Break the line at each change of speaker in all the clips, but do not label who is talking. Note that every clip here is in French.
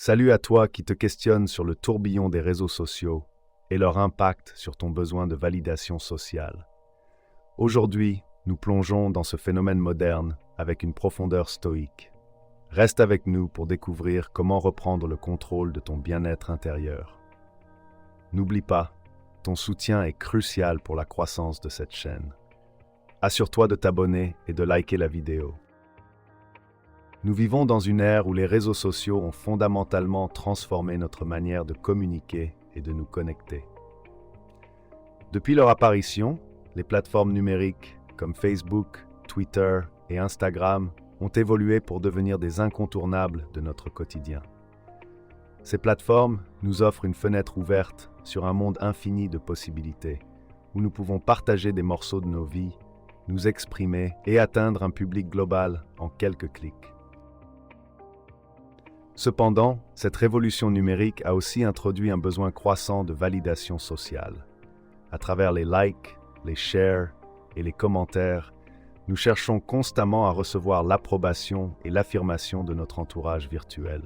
Salut à toi qui te questionne sur le tourbillon des réseaux sociaux et leur impact sur ton besoin de validation sociale. Aujourd'hui, nous plongeons dans ce phénomène moderne avec une profondeur stoïque. Reste avec nous pour découvrir comment reprendre le contrôle de ton bien-être intérieur. N'oublie pas, ton soutien est crucial pour la croissance de cette chaîne. Assure-toi de t'abonner et de liker la vidéo. Nous vivons dans une ère où les réseaux sociaux ont fondamentalement transformé notre manière de communiquer et de nous connecter. Depuis leur apparition, les plateformes numériques comme Facebook, Twitter et Instagram ont évolué pour devenir des incontournables de notre quotidien. Ces plateformes nous offrent une fenêtre ouverte sur un monde infini de possibilités, où nous pouvons partager des morceaux de nos vies, nous exprimer et atteindre un public global en quelques clics. Cependant, cette révolution numérique a aussi introduit un besoin croissant de validation sociale. À travers les likes, les shares et les commentaires, nous cherchons constamment à recevoir l'approbation et l'affirmation de notre entourage virtuel.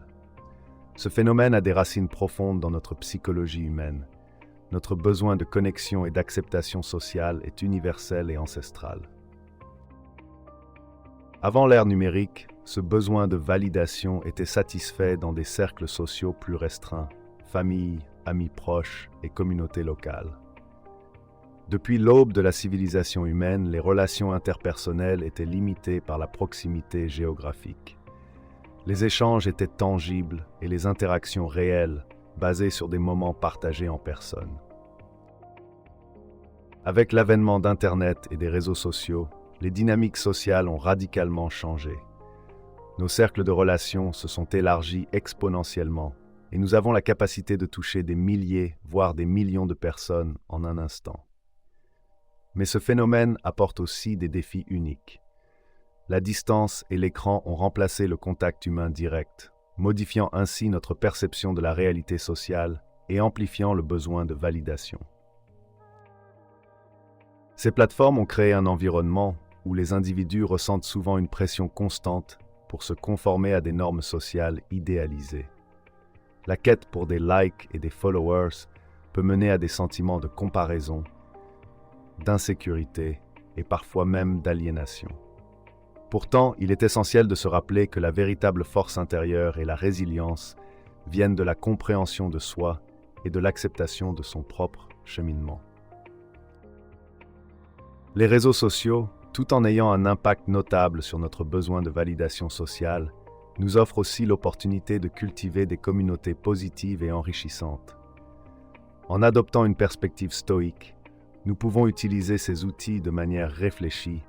Ce phénomène a des racines profondes dans notre psychologie humaine. Notre besoin de connexion et d'acceptation sociale est universel et ancestral. Avant l'ère numérique, ce besoin de validation était satisfait dans des cercles sociaux plus restreints, familles, amis proches et communautés locales. Depuis l'aube de la civilisation humaine, les relations interpersonnelles étaient limitées par la proximité géographique. Les échanges étaient tangibles et les interactions réelles, basées sur des moments partagés en personne. Avec l'avènement d'Internet et des réseaux sociaux, les dynamiques sociales ont radicalement changé. Nos cercles de relations se sont élargis exponentiellement et nous avons la capacité de toucher des milliers, voire des millions de personnes en un instant. Mais ce phénomène apporte aussi des défis uniques. La distance et l'écran ont remplacé le contact humain direct, modifiant ainsi notre perception de la réalité sociale et amplifiant le besoin de validation. Ces plateformes ont créé un environnement où les individus ressentent souvent une pression constante pour se conformer à des normes sociales idéalisées. La quête pour des likes et des followers peut mener à des sentiments de comparaison, d'insécurité et parfois même d'aliénation. Pourtant, il est essentiel de se rappeler que la véritable force intérieure et la résilience viennent de la compréhension de soi et de l'acceptation de son propre cheminement. Les réseaux sociaux, tout en ayant un impact notable sur notre besoin de validation sociale, nous offrent aussi l'opportunité de cultiver des communautés positives et enrichissantes. En adoptant une perspective stoïque, nous pouvons utiliser ces outils de manière réfléchie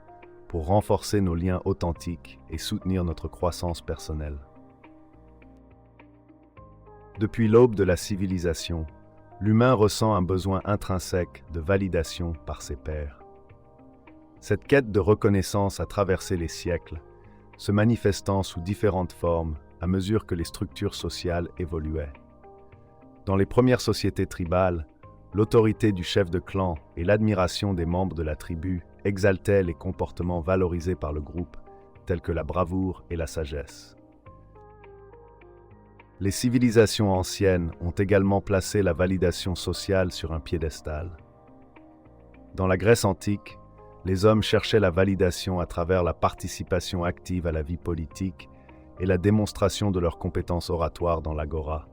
pour renforcer nos liens authentiques et soutenir notre croissance personnelle. Depuis l'aube de la civilisation, l'humain ressent un besoin intrinsèque de validation par ses pairs. Cette quête de reconnaissance a traversé les siècles, se manifestant sous différentes formes à mesure que les structures sociales évoluaient. Dans les premières sociétés tribales, l'autorité du chef de clan et l'admiration des membres de la tribu exaltaient les comportements valorisés par le groupe, tels que la bravoure et la sagesse. Les civilisations anciennes ont également placé la validation sociale sur un piédestal. Dans la Grèce antique, les hommes cherchaient la validation à travers la participation active à la vie politique et la démonstration de leurs compétences oratoires dans l'agora.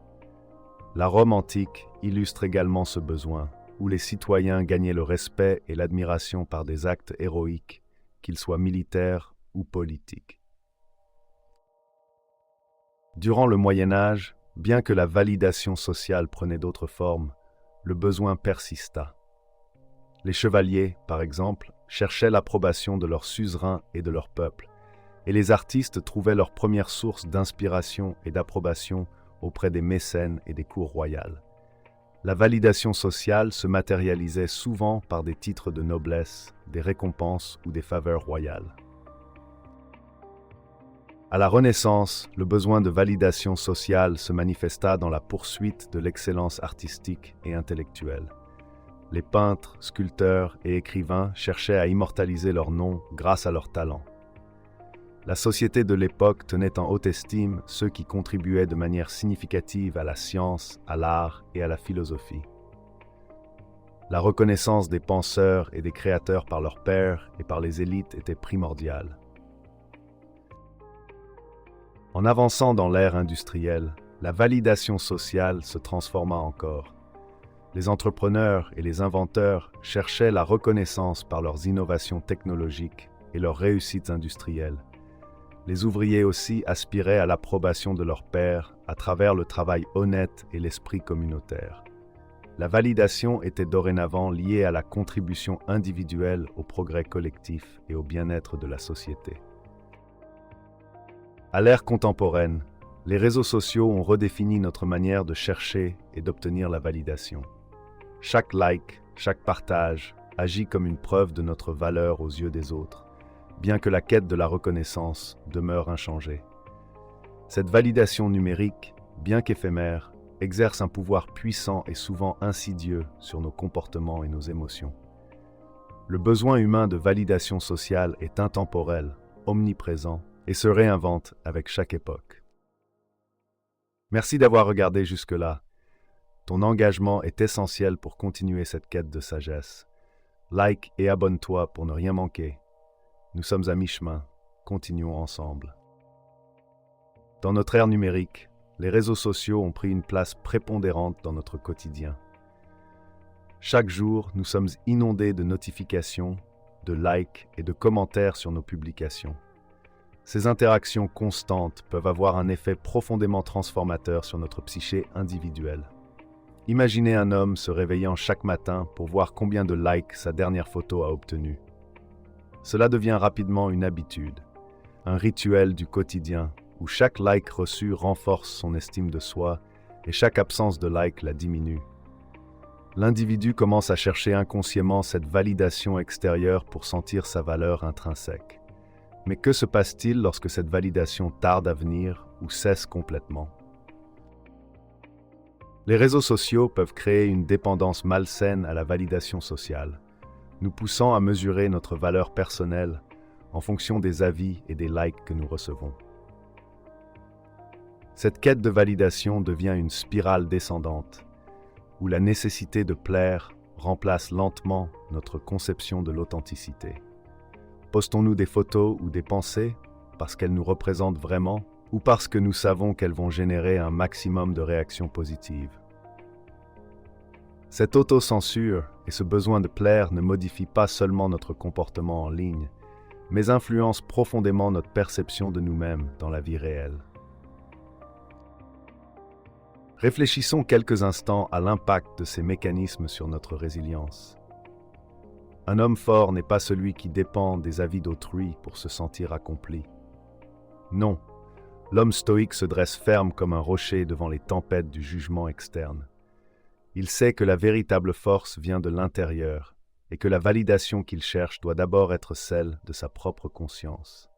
La Rome antique illustre également ce besoin, où les citoyens gagnaient le respect et l'admiration par des actes héroïques, qu'ils soient militaires ou politiques. Durant le Moyen Âge, bien que la validation sociale prenait d'autres formes, le besoin persista. Les chevaliers, par exemple, cherchaient l'approbation de leurs suzerains et de leur peuple, et les artistes trouvaient leur première source d'inspiration et d'approbation auprès des mécènes et des cours royales. La validation sociale se matérialisait souvent par des titres de noblesse, des récompenses ou des faveurs royales. À la Renaissance, le besoin de validation sociale se manifesta dans la poursuite de l'excellence artistique et intellectuelle. Les peintres, sculpteurs et écrivains cherchaient à immortaliser leur nom grâce à leur talent. La société de l'époque tenait en haute estime ceux qui contribuaient de manière significative à la science, à l'art et à la philosophie. La reconnaissance des penseurs et des créateurs par leurs pairs et par les élites était primordiale. En avançant dans l'ère industrielle, la validation sociale se transforma encore. Les entrepreneurs et les inventeurs cherchaient la reconnaissance par leurs innovations technologiques et leurs réussites industrielles. Les ouvriers aussi aspiraient à l'approbation de leurs pairs à travers le travail honnête et l'esprit communautaire. La validation était dorénavant liée à la contribution individuelle au progrès collectif et au bien-être de la société. À l'ère contemporaine, les réseaux sociaux ont redéfini notre manière de chercher et d'obtenir la validation. Chaque like, chaque partage agit comme une preuve de notre valeur aux yeux des autres, bien que la quête de la reconnaissance demeure inchangée. Cette validation numérique, bien qu'éphémère, exerce un pouvoir puissant et souvent insidieux sur nos comportements et nos émotions. Le besoin humain de validation sociale est intemporel, omniprésent et se réinvente avec chaque époque. Merci d'avoir regardé jusque-là. Ton engagement est essentiel pour continuer cette quête de sagesse. Like et abonne-toi pour ne rien manquer. Nous sommes à mi-chemin, continuons ensemble. Dans notre ère numérique, les réseaux sociaux ont pris une place prépondérante dans notre quotidien. Chaque jour, nous sommes inondés de notifications, de likes et de commentaires sur nos publications. Ces interactions constantes peuvent avoir un effet profondément transformateur sur notre psyché individuelle. Imaginez un homme se réveillant chaque matin pour voir combien de likes sa dernière photo a obtenu. Cela devient rapidement une habitude, un rituel du quotidien où chaque like reçu renforce son estime de soi et chaque absence de like la diminue. L'individu commence à chercher inconsciemment cette validation extérieure pour sentir sa valeur intrinsèque. Mais que se passe-t-il lorsque cette validation tarde à venir ou cesse complètement? Les réseaux sociaux peuvent créer une dépendance malsaine à la validation sociale, nous poussant à mesurer notre valeur personnelle en fonction des avis et des likes que nous recevons. Cette quête de validation devient une spirale descendante, où la nécessité de plaire remplace lentement notre conception de l'authenticité. Postons-nous des photos ou des pensées parce qu'elles nous représentent vraiment ou parce que nous savons qu'elles vont générer un maximum de réactions positives? Cette autocensure et ce besoin de plaire ne modifient pas seulement notre comportement en ligne, mais influencent profondément notre perception de nous-mêmes dans la vie réelle. Réfléchissons quelques instants à l'impact de ces mécanismes sur notre résilience. Un homme fort n'est pas celui qui dépend des avis d'autrui pour se sentir accompli. Non, l'homme stoïque se dresse ferme comme un rocher devant les tempêtes du jugement externe. Il sait que la véritable force vient de l'intérieur et que la validation qu'il cherche doit d'abord être celle de sa propre conscience.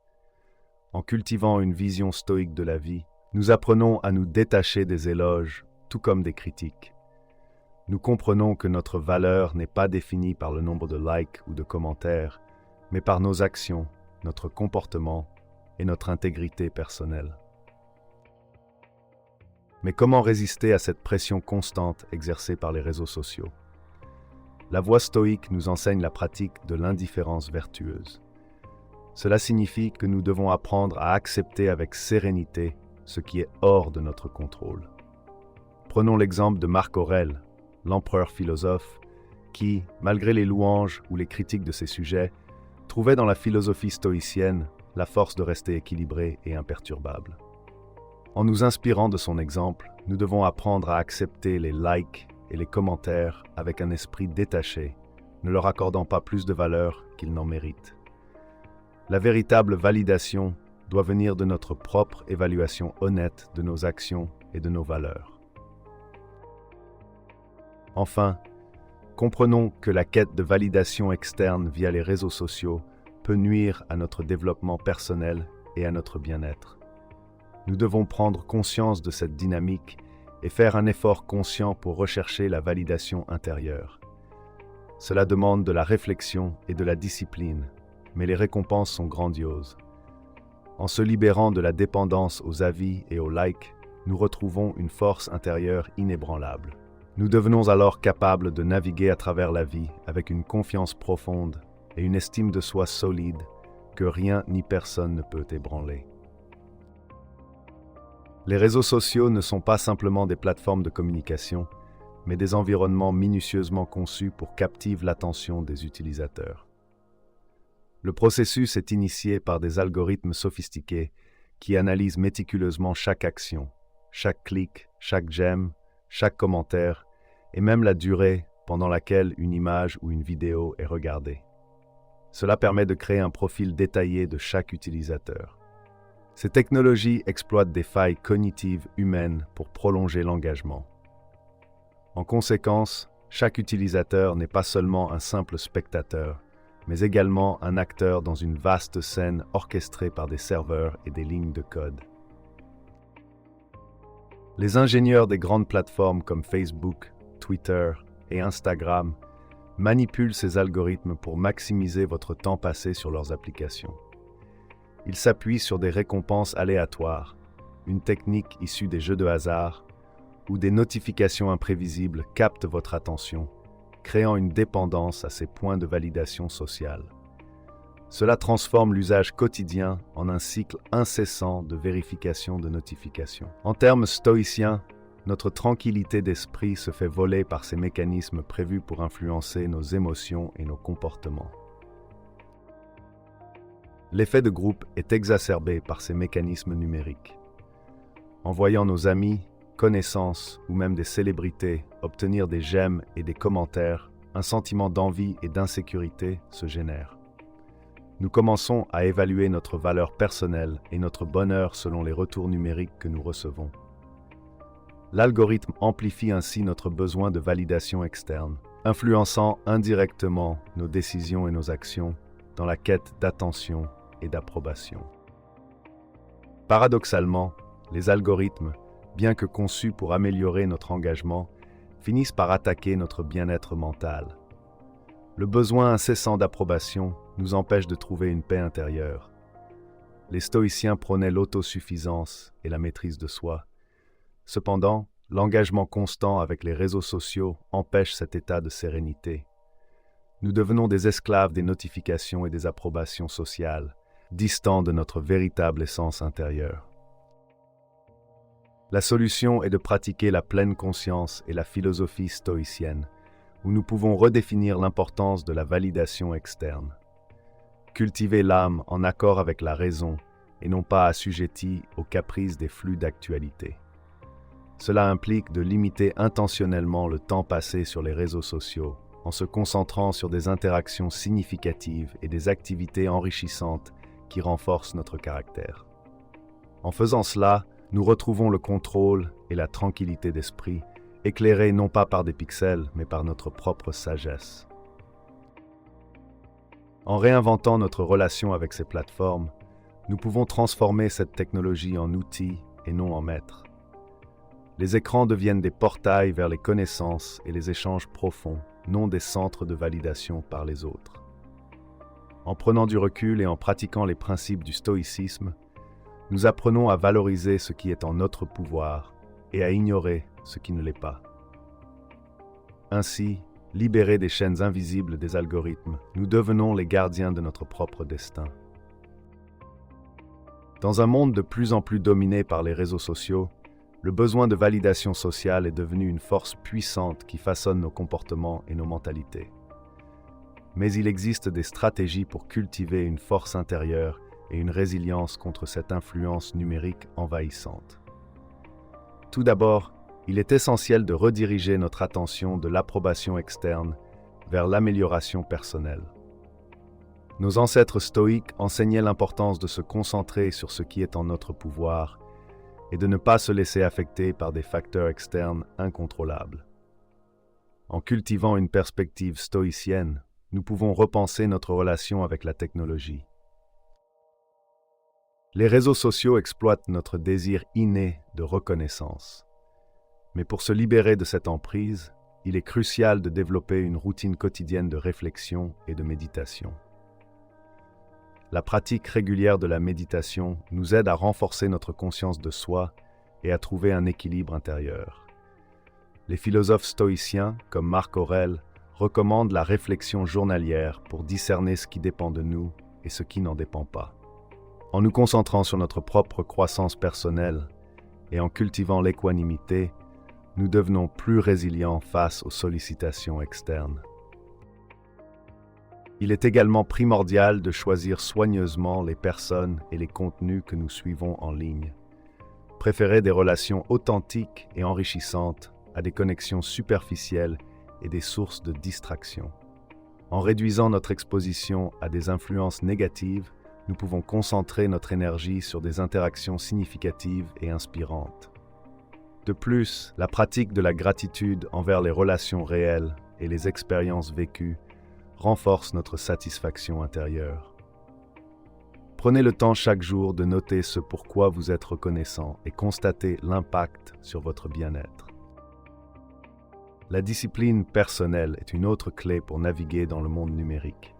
En cultivant une vision stoïque de la vie, nous apprenons à nous détacher des éloges, tout comme des critiques. Nous comprenons que notre valeur n'est pas définie par le nombre de likes ou de commentaires, mais par nos actions, notre comportement et notre intégrité personnelle. Mais comment résister à cette pression constante exercée par les réseaux sociaux? La voie stoïque nous enseigne la pratique de l'indifférence vertueuse. Cela signifie que nous devons apprendre à accepter avec sérénité ce qui est hors de notre contrôle. Prenons l'exemple de Marc Aurèle, l'empereur philosophe, qui, malgré les louanges ou les critiques de ses sujets, trouvait dans la philosophie stoïcienne la force de rester équilibré et imperturbable. En nous inspirant de son exemple, nous devons apprendre à accepter les likes et les commentaires avec un esprit détaché, ne leur accordant pas plus de valeur qu'ils n'en méritent. La véritable validation doit venir de notre propre évaluation honnête de nos actions et de nos valeurs. Enfin, comprenons que la quête de validation externe via les réseaux sociaux peut nuire à notre développement personnel et à notre bien-être. Nous devons prendre conscience de cette dynamique et faire un effort conscient pour rechercher la validation intérieure. Cela demande de la réflexion et de la discipline, mais les récompenses sont grandioses. En se libérant de la dépendance aux avis et aux likes, nous retrouvons une force intérieure inébranlable. Nous devenons alors capables de naviguer à travers la vie avec une confiance profonde et une estime de soi solide que rien ni personne ne peut ébranler. Les réseaux sociaux ne sont pas simplement des plateformes de communication, mais des environnements minutieusement conçus pour captiver l'attention des utilisateurs. Le processus est initié par des algorithmes sophistiqués qui analysent méticuleusement chaque action, chaque clic, chaque j'aime, chaque commentaire et même la durée pendant laquelle une image ou une vidéo est regardée. Cela permet de créer un profil détaillé de chaque utilisateur. Ces technologies exploitent des failles cognitives humaines pour prolonger l'engagement. En conséquence, chaque utilisateur n'est pas seulement un simple spectateur, mais également un acteur dans une vaste scène orchestrée par des serveurs et des lignes de code. Les ingénieurs des grandes plateformes comme Facebook, Twitter et Instagram manipulent ces algorithmes pour maximiser votre temps passé sur leurs applications. Ils s'appuient sur des récompenses aléatoires, une technique issue des jeux de hasard, ou des notifications imprévisibles captent votre attention, créant une dépendance à ces points de validation sociale. Cela transforme l'usage quotidien en un cycle incessant de vérification de notifications. En termes stoïciens, notre tranquillité d'esprit se fait voler par ces mécanismes prévus pour influencer nos émotions et nos comportements. L'effet de groupe est exacerbé par ces mécanismes numériques. En voyant nos amis, connaissances ou même des célébrités obtenir des j'aime et des commentaires, un sentiment d'envie et d'insécurité se génère. Nous commençons à évaluer notre valeur personnelle et notre bonheur selon les retours numériques que nous recevons. L'algorithme amplifie ainsi notre besoin de validation externe, influençant indirectement nos décisions et nos actions dans la quête d'attention et d'approbation. Paradoxalement, les algorithmes, bien que conçus pour améliorer notre engagement, finissent par attaquer notre bien-être mental. Le besoin incessant d'approbation nous empêche de trouver une paix intérieure. Les stoïciens prônaient l'autosuffisance et la maîtrise de soi. Cependant, l'engagement constant avec les réseaux sociaux empêche cet état de sérénité. Nous devenons des esclaves des notifications et des approbations sociales, distants de notre véritable essence intérieure. La solution est de pratiquer la pleine conscience et la philosophie stoïcienne, où nous pouvons redéfinir l'importance de la validation externe. Cultiver l'âme en accord avec la raison et non pas assujettie aux caprices des flux d'actualité. Cela implique de limiter intentionnellement le temps passé sur les réseaux sociaux, en se concentrant sur des interactions significatives et des activités enrichissantes qui renforcent notre caractère. En faisant cela, nous retrouvons le contrôle et la tranquillité d'esprit, éclairés non pas par des pixels, mais par notre propre sagesse. En réinventant notre relation avec ces plateformes, nous pouvons transformer cette technologie en outil et non en maître. Les écrans deviennent des portails vers les connaissances et les échanges profonds, non des centres de validation par les autres. En prenant du recul et en pratiquant les principes du stoïcisme, nous apprenons à valoriser ce qui est en notre pouvoir et à ignorer ce qui ne l'est pas. Ainsi, libérés des chaînes invisibles des algorithmes, nous devenons les gardiens de notre propre destin. Dans un monde de plus en plus dominé par les réseaux sociaux, le besoin de validation sociale est devenu une force puissante qui façonne nos comportements et nos mentalités. Mais il existe des stratégies pour cultiver une force intérieure et une résilience contre cette influence numérique envahissante. Tout d'abord, il est essentiel de rediriger notre attention de l'approbation externe vers l'amélioration personnelle. Nos ancêtres stoïques enseignaient l'importance de se concentrer sur ce qui est en notre pouvoir et de ne pas se laisser affecter par des facteurs externes incontrôlables. En cultivant une perspective stoïcienne, nous pouvons repenser notre relation avec la technologie. Les réseaux sociaux exploitent notre désir inné de reconnaissance. Mais pour se libérer de cette emprise, il est crucial de développer une routine quotidienne de réflexion et de méditation. la pratique régulière de la méditation nous aide à renforcer notre conscience de soi et à trouver un équilibre intérieur. Les philosophes stoïciens, comme Marc Aurèle, recommandent la réflexion journalière pour discerner ce qui dépend de nous et ce qui n'en dépend pas. En nous concentrant sur notre propre croissance personnelle et en cultivant l'équanimité, nous devenons plus résilients face aux sollicitations externes. Il est également primordial de choisir soigneusement les personnes et les contenus que nous suivons en ligne. Préférez des relations authentiques et enrichissantes à des connexions superficielles et des sources de distraction. En réduisant notre exposition à des influences négatives, nous pouvons concentrer notre énergie sur des interactions significatives et inspirantes. De plus, la pratique de la gratitude envers les relations réelles et les expériences vécues renforce notre satisfaction intérieure. Prenez le temps chaque jour de noter ce pourquoi vous êtes reconnaissant et constatez l'impact sur votre bien-être. La discipline personnelle est une autre clé pour naviguer dans le monde numérique.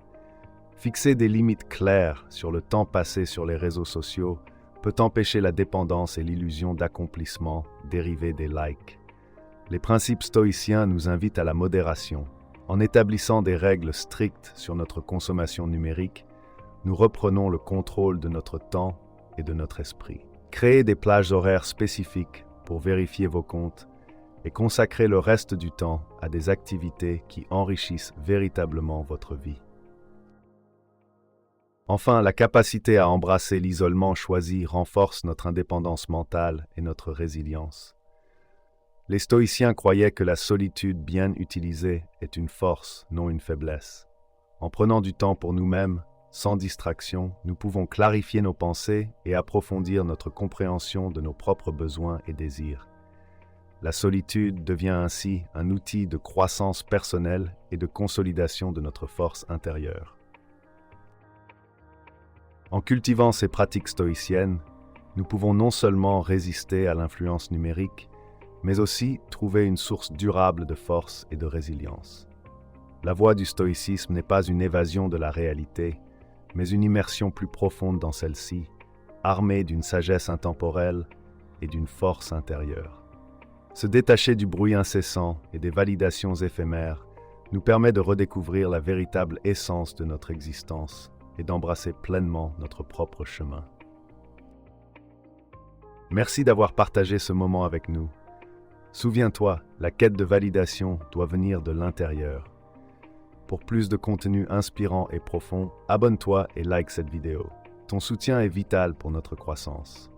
Fixer des limites claires sur le temps passé sur les réseaux sociaux peut empêcher la dépendance et l'illusion d'accomplissement dérivée des likes. Les principes stoïciens nous invitent à la modération. En établissant des règles strictes sur notre consommation numérique, nous reprenons le contrôle de notre temps et de notre esprit. Créez des plages horaires spécifiques pour vérifier vos comptes et consacrez le reste du temps à des activités qui enrichissent véritablement votre vie. Enfin, la capacité à embrasser l'isolement choisi renforce notre indépendance mentale et notre résilience. Les stoïciens croyaient que la solitude bien utilisée est une force, non une faiblesse. En prenant du temps pour nous-mêmes, sans distraction, nous pouvons clarifier nos pensées et approfondir notre compréhension de nos propres besoins et désirs. La solitude devient ainsi un outil de croissance personnelle et de consolidation de notre force intérieure. En cultivant ces pratiques stoïciennes, nous pouvons non seulement résister à l'influence numérique, mais aussi trouver une source durable de force et de résilience. La voie du stoïcisme n'est pas une évasion de la réalité, mais une immersion plus profonde dans celle-ci, armée d'une sagesse intemporelle et d'une force intérieure. Se détacher du bruit incessant et des validations éphémères nous permet de redécouvrir la véritable essence de notre existence et d'embrasser pleinement notre propre chemin. Merci d'avoir partagé ce moment avec nous. Souviens-toi, la quête de validation doit venir de l'intérieur. Pour plus de contenu inspirant et profond, abonne-toi et like cette vidéo. Ton soutien est vital pour notre croissance.